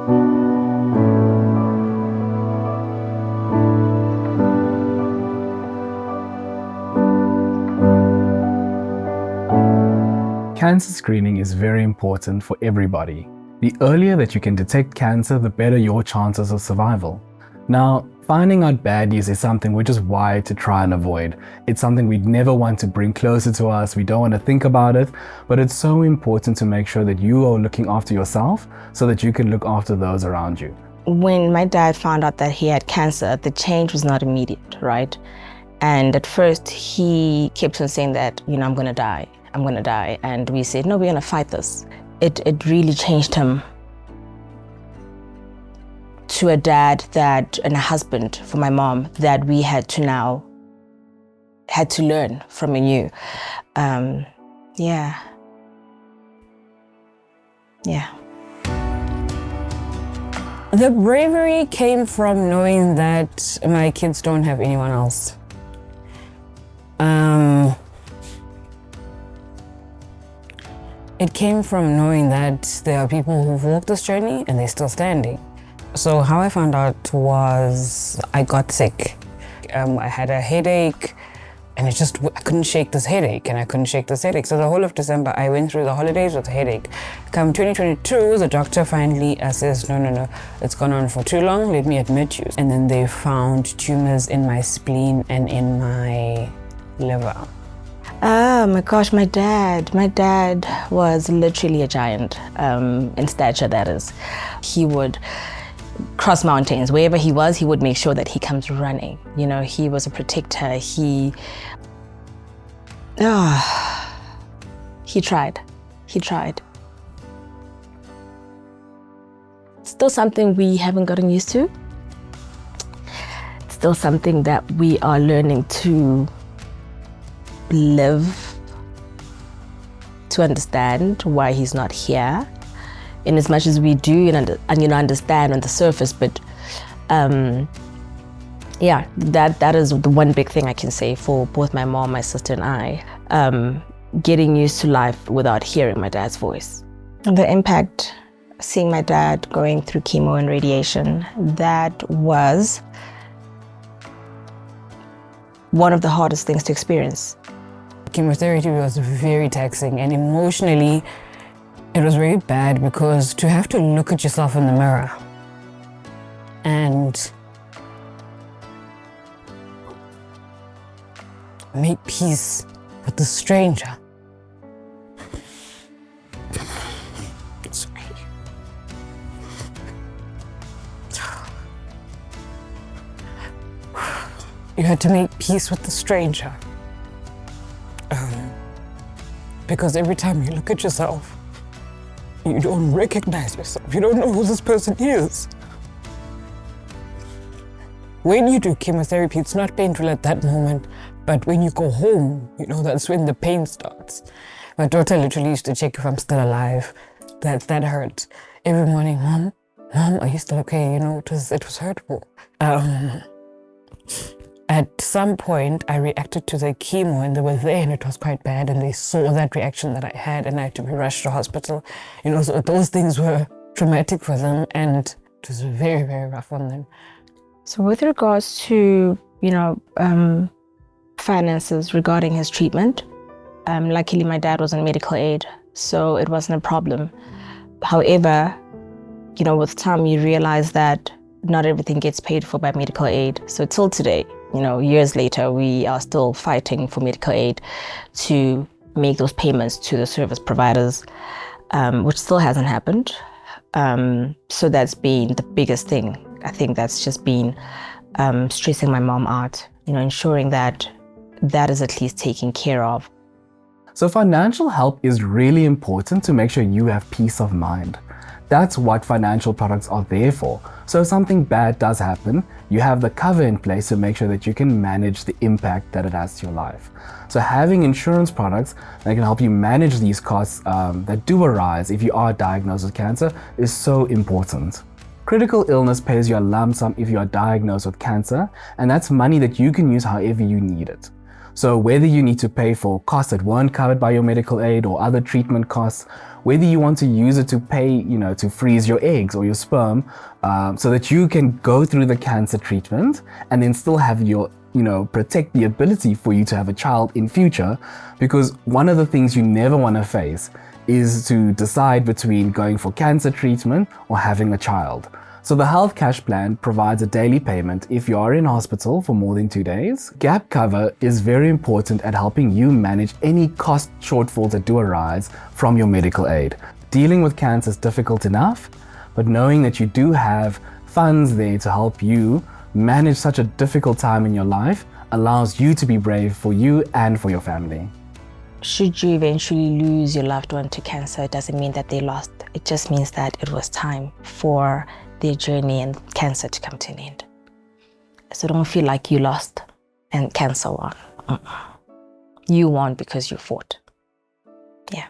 Cancer screening is very important for everybody. The earlier that you can detect cancer, the better your chances of survival. Now, finding out bad news is something we're just wired to try and avoid. It's something we'd never want to bring closer to us. We don't want to think about it, but it's so important to make sure that you are looking after yourself so that you can look after those around you. When my dad found out that he had cancer, the change was not immediate, right? And at first he kept on saying that, I'm gonna die. I'm gonna die. And we said, no, we're gonna fight this. It really changed him to a dad and a husband for my mom that we had to learn from anew. Yeah. The bravery came from knowing that my kids don't have anyone else. It came from knowing that there are people who've walked this journey and they're still standing. So how I found out was I got sick. I had a headache and I couldn't shake this headache So the whole of December, I went through the holidays with a headache. Come 2022, the doctor finally says, no, it's gone on for too long, let me admit you. And then they found tumors in my spleen and in my liver. Oh my gosh, my dad was literally a giant, in stature that is. He would cross mountains. Wherever he was, he would make sure that he comes running. He was a protector. He tried. Still something we haven't gotten used to. Still something that we are learning to live, to understand why he's not here, in as much as we do and understand on the surface. But that is the one big thing I can say for both my mom, my sister, and I. Getting used to life without hearing my dad's voice. And the impact, seeing my dad going through chemo and radiation, that was one of the hardest things to experience. Chemotherapy was very taxing, and emotionally it was very bad because to have to look at yourself in the mirror and make peace with the stranger. Sorry. You had to make peace with the stranger. Because every time you look at yourself, you don't recognize yourself. You don't know who this person is. When you do chemotherapy, it's not painful at that moment, but when you go home, that's when the pain starts. My daughter literally used to check if I'm still alive. That hurt. Every morning, Mom, are you still okay? It was hurtful. At some point, I reacted to the chemo and they were there and it was quite bad, and they saw that reaction that I had and I had to be rushed to hospital. So those things were traumatic for them and it was very, very rough on them. So with regards to, finances regarding his treatment, luckily my dad was on medical aid, so it wasn't a problem. However, with time you realize that not everything gets paid for by medical aid. So till today, years later, we are still fighting for medical aid to make those payments to the service providers, which still hasn't happened. So that's been the biggest thing. I think that's just been stressing my mom out, ensuring that is at least taken care of. So financial help is really important to make sure you have peace of mind. That's what financial products are there for. So if something bad does happen, you have the cover in place to make sure that you can manage the impact that it has to your life. So having insurance products that can help you manage these costs that do arise if you are diagnosed with cancer is so important. Critical illness pays you a lump sum if you are diagnosed with cancer, and that's money that you can use however you need it. So whether you need to pay for costs that weren't covered by your medical aid or other treatment costs, whether you want to use it to pay, to freeze your eggs or your sperm, so that you can go through the cancer treatment and then still have your, protect the ability for you to have a child in future. Because one of the things you never want to face is to decide between going for cancer treatment or having a child. So the Health Cash Plan provides a daily payment if you are in hospital for more than 2 days. Gap cover is very important at helping you manage any cost shortfalls that do arise from your medical aid. Dealing with cancer is difficult enough, but knowing that you do have funds there to help you manage such a difficult time in your life allows you to be brave for you and for your family. Should you eventually lose your loved one to cancer, it doesn't mean that they lost. It just means that it was time for their journey and cancer to come to an end. So don't feel like you lost and cancer won. You won because you fought. Yeah.